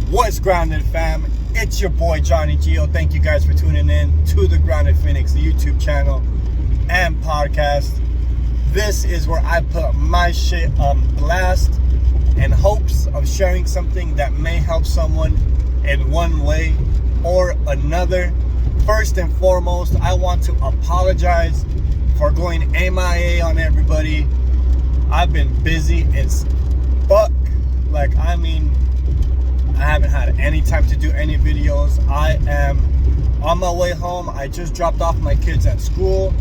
What's grounded, fam? It's your boy Johnny Gio. Thank you guys for tuning in to the Grounded Phoenix YouTube channel and podcast. This is where I put my shit on blast in hopes of sharing something that may help someone in one way or another. First and foremost, I want to apologize for going MIA on everybody. I've been busy as fuck. I haven't had any time to do any videos. I am on my way home. I just dropped off my kids at school,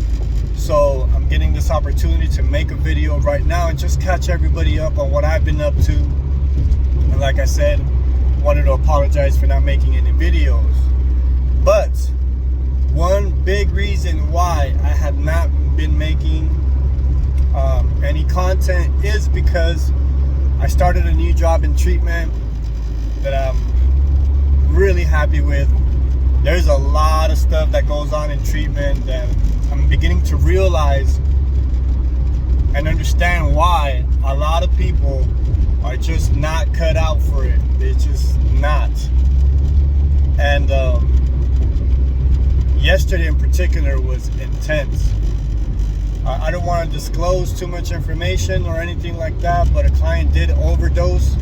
so I'm getting this opportunity to make a video right now and just catch everybody up on what I've been up to. And like I said, wanted to apologize for not making any videos. But one big reason why I have not been making any content is because I started a new job in treatment that I'm really happy with. There's a lot of stuff that goes on in treatment that I'm beginning to realize and understand why a lot of people are just not cut out for it. They're just not. And yesterday in particular was intense. I don't want to disclose too much information or anything like that, but a client did overdose.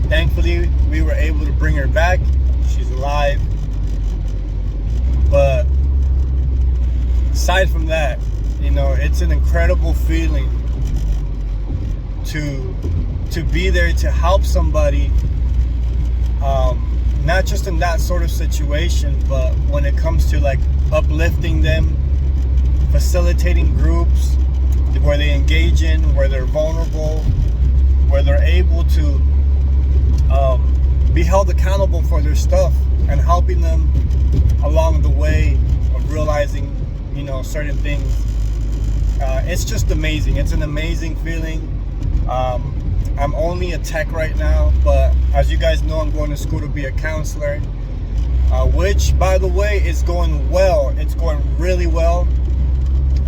Thankfully, we were able to bring her back. She's alive. But aside from that, it's an incredible feeling to be there to help somebody, not just in that sort of situation, but when it comes to like uplifting them, facilitating groups where they engage in, where they're vulnerable, where they're able to be held accountable for their stuff, and helping them along the way of realizing, certain things. It's just amazing. It's an amazing feeling. I'm only a tech right now, but as you guys know, I'm going to school to be a counselor, which, by the way, is going well. It's going really well.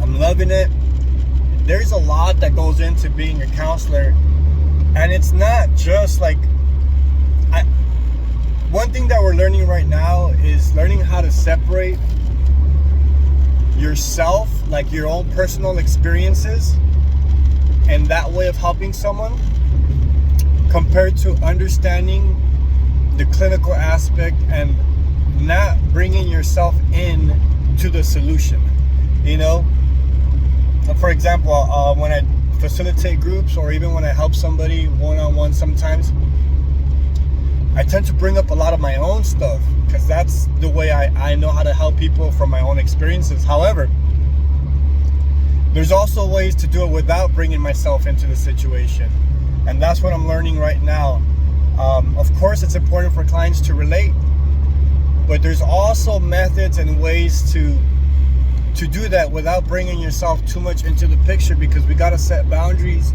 I'm loving it. There's a lot that goes into being a counselor, and it's not just like one thing that we're learning right now is learning how to separate yourself, like your own personal experiences and that way of helping someone, compared to understanding the clinical aspect and not bringing yourself in to the solution. For example, when I facilitate groups, or even when I help somebody one-on-one, sometimes I tend to bring up a lot of my own stuff because that's the way I know how to help people from my own experiences. However, there's also ways to do it without bringing myself into the situation, and that's what I'm learning right now. Of course, it's important for clients to relate, but there's also methods and ways to do that without bringing yourself too much into the picture, because we got to set boundaries.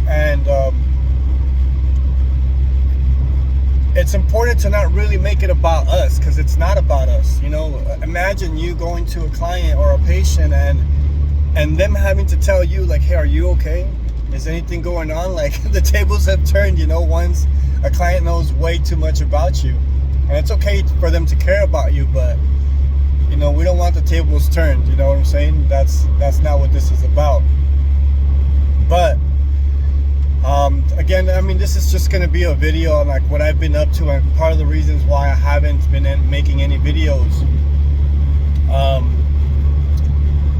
And it's important to not really make it about us, because it's not about us. Imagine you going to a client or a patient and them having to tell you, like, hey, are you okay? Is anything going on? Like, the tables have turned, once a client knows way too much about you. And it's okay for them to care about you, but we don't want the tables turned. You know what I'm saying? That's not what this is about. But again, this is just going to be a video on like what I've been up to, and part of the reasons why I haven't been making any videos.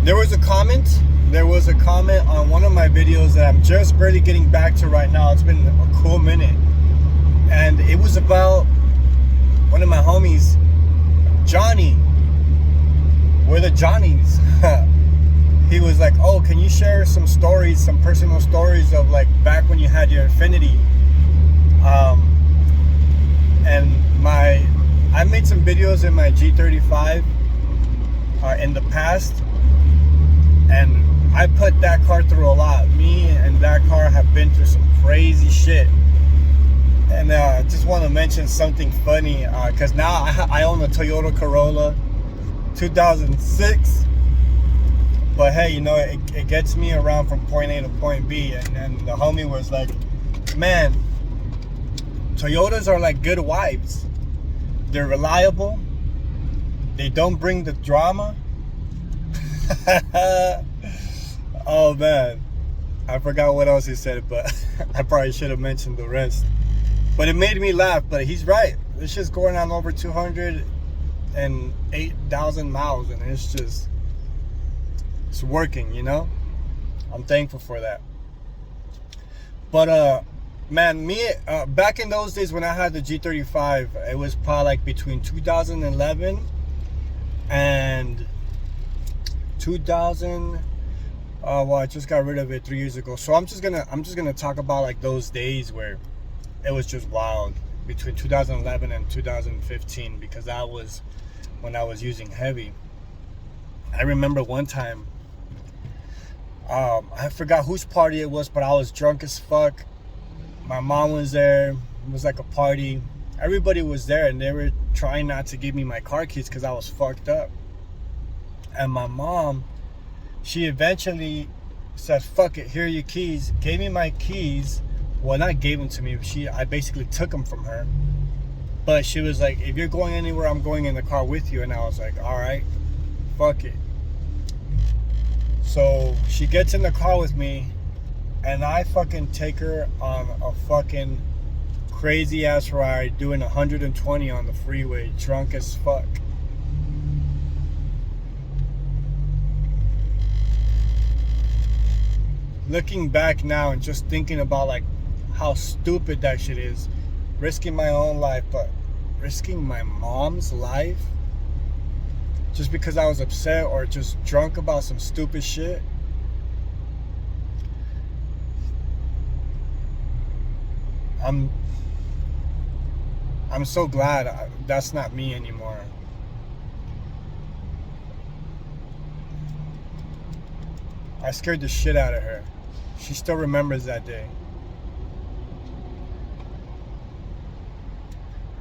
There was a comment on one of my videos that I'm just barely getting back to right now. It's been a cool minute, and it was about one of my homies, Johnny. We're the Johnnies. He was like, oh, can you share some stories, some personal stories of like back when you had your Infiniti? And I made some videos in my G35 in the past, and I put that car through a lot. Me and that car have been through some crazy shit. And I just want to mention something funny, because now I own a Toyota Corolla 2006. But hey, it gets me around from point A to point B. And the homie was like, man, Toyotas are like good wives. They're reliable. They don't bring the drama. Oh man, I forgot what else he said, but I probably should have mentioned the rest. But it made me laugh. But he's right. It's just going on over 208,000 miles, and it's working. I'm thankful for that. But man, back in those days when I had the G35, it was probably like between 2011 and 2000. Well, I just got rid of it 3 years ago. So I'm just gonna talk about like those days where it was just wild, between 2011 and 2015, because that was when I was using heavy. I remember one time, I forgot whose party it was, but I was drunk as fuck. My mom was there. It was like a party. Everybody was there, and they were trying not to give me my car keys because I was fucked up. And my mom, she eventually said, fuck it, here are your keys. Gave me my keys. Well, not gave them to me. I basically took them from her. But she was like, if you're going anywhere, I'm going in the car with you. And I was like, all right, fuck it. So she gets in the car with me, and I fucking take her on a fucking crazy ass ride, doing 120 on the freeway, drunk as fuck. Looking back now and just thinking about like how stupid that shit is, risking my own life, but risking my mom's life just because I was upset or just drunk about some stupid shit. I'm so glad that's not me anymore. I scared the shit out of her. She still remembers that day.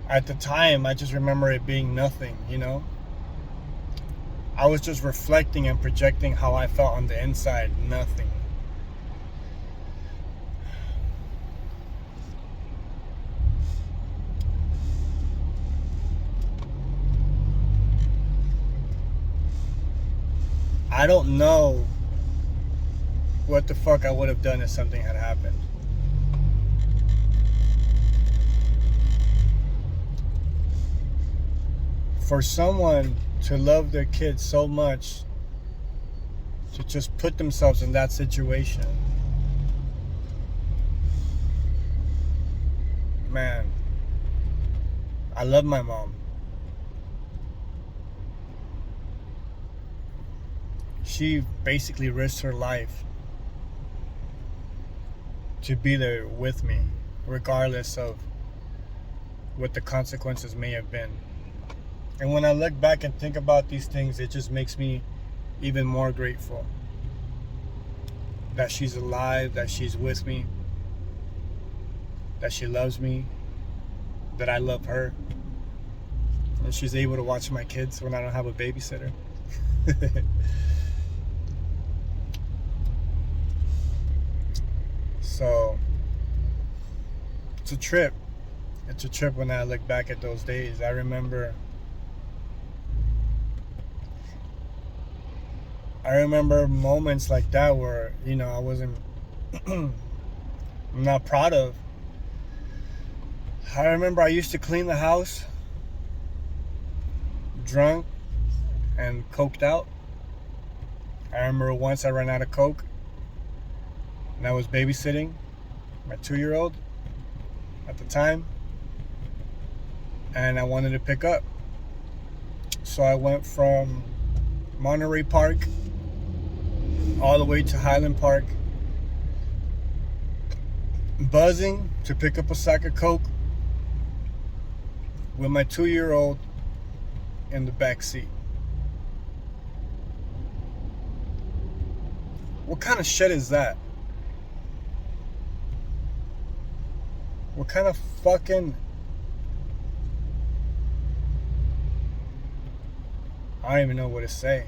At the time, I just remember it being nothing, I was just reflecting and projecting how I felt on the inside. Nothing. I don't know what the fuck I would have done if something had happened. For someone to love their kids so much to just put themselves in that situation, man, I love my mom. She basically risked her life to be there with me, regardless of what the consequences may have been. And when I look back and think about these things, it just makes me even more grateful that she's alive, that she's with me, that she loves me, that I love her, and she's able to watch my kids when I don't have a babysitter. So it's a trip. It's a trip when I look back at those days. I remember moments like that where, I wasn't, I'm not proud of. I remember I used to clean the house drunk and coked out. I remember once I ran out of coke and I was babysitting my 2-year-old at the time, and I wanted to pick up. So I went from Monterey Park all the way to Highland Park, buzzing to pick up a sack of coke with my 2-year-old in the back seat. What kind of shit is that? What kind of fucking... I don't even know what to say.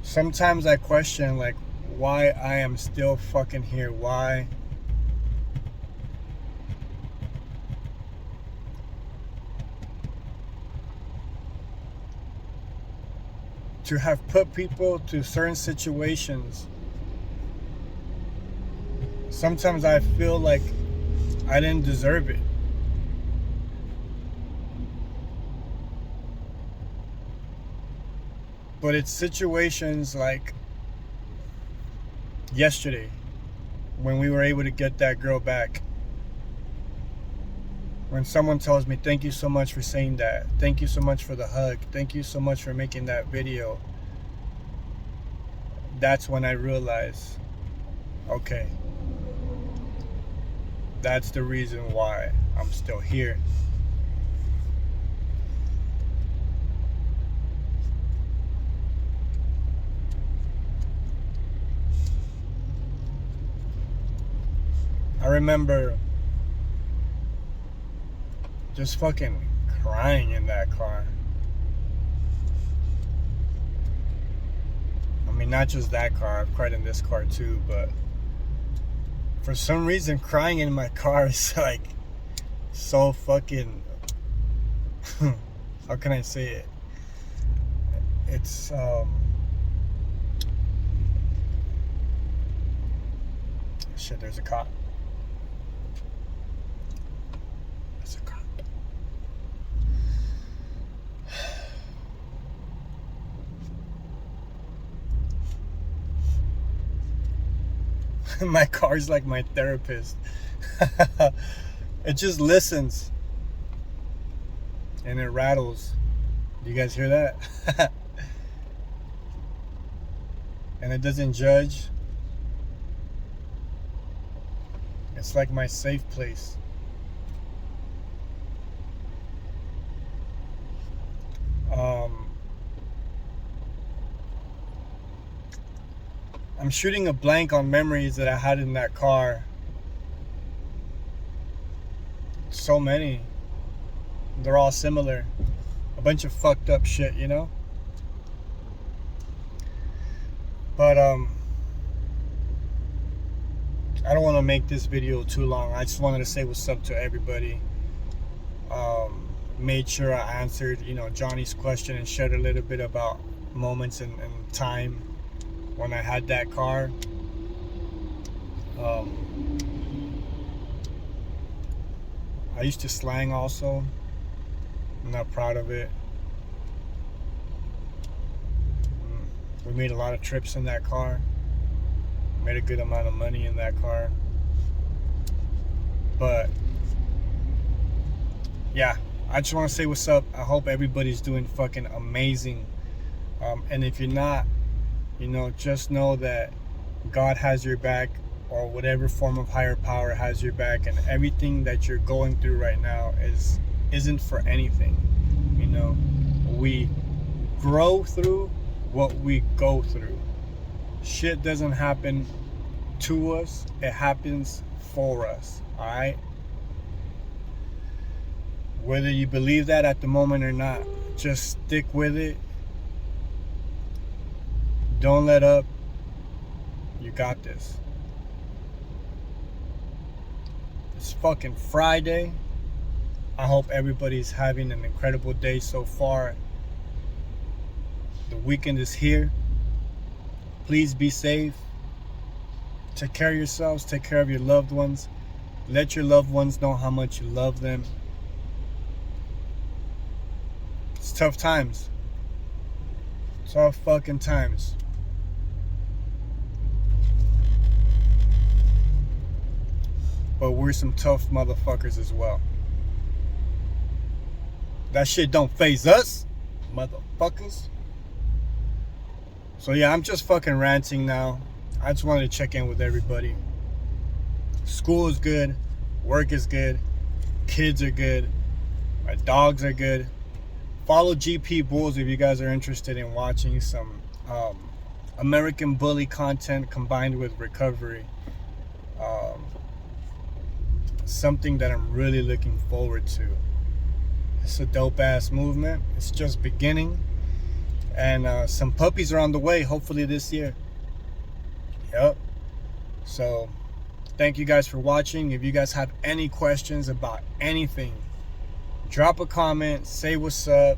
Sometimes I question, like, why I am still fucking here. Why? To have put people to certain situations, sometimes I feel like I didn't deserve it. But it's situations like yesterday when we were able to get that girl back. When someone tells me, thank you so much for saying that. Thank you so much for the hug. Thank you so much for making that video. That's when I realize, okay, that's the reason why I'm still here. I remember just fucking crying in that car. I mean, not just that car, I've cried in this car too, but for some reason, crying in my car is like so fucking, how can I say it? It's, shit, there's a cop. My car's like my therapist. It just listens and it rattles. Do you guys hear that? And it doesn't judge. It's like my safe place. I'm shooting a blank on memories that I had in that car. So many. They're all similar. A bunch of fucked up shit, you know? But I don't want to make this video too long. I just wanted to say what's up to everybody. Made sure I answered, Johnny's question and shared a little bit about moments and time when I had that car. I used to slang also. I'm not proud of it. We made a lot of trips in that car. Made a good amount of money in that car. But yeah, I just want to say what's up. I hope everybody's doing fucking amazing. And if you're not, just know that God has your back, or whatever form of higher power has your back, and everything that you're going through right now isn't for anything. We grow through what we go through. Shit doesn't happen to us, it happens for us. All right, whether you believe that at the moment or not, just stick with it. Don't let up. You got this. It's fucking Friday. I hope everybody's having an incredible day so far. The weekend is here. Please be safe. Take care of yourselves. Take care of your loved ones. Let your loved ones know how much you love them. It's tough times. Tough fucking times. But we're some tough motherfuckers as well. That shit don't faze us, motherfuckers. So yeah, I'm just fucking ranting now. I just wanted to check in with everybody. School is good. Work is good. Kids are good. My dogs are good. Follow GP Bulls if you guys are interested in watching some American Bully content combined with recovery. Something that I'm really looking forward to. It's a dope ass movement. It's just beginning. And some puppies are on the way, hopefully this year. Yep. So thank you guys for watching. If you guys have any questions about anything, drop a comment, say what's up.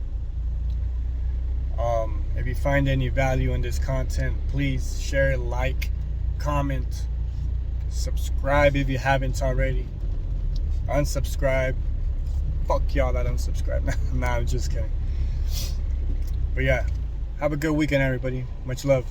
If you find any value in this content, please share, like, comment, subscribe if you haven't already. Unsubscribe. Fuck y'all that unsubscribe. Nah, I'm just kidding. But yeah, have a good weekend, everybody. Much love.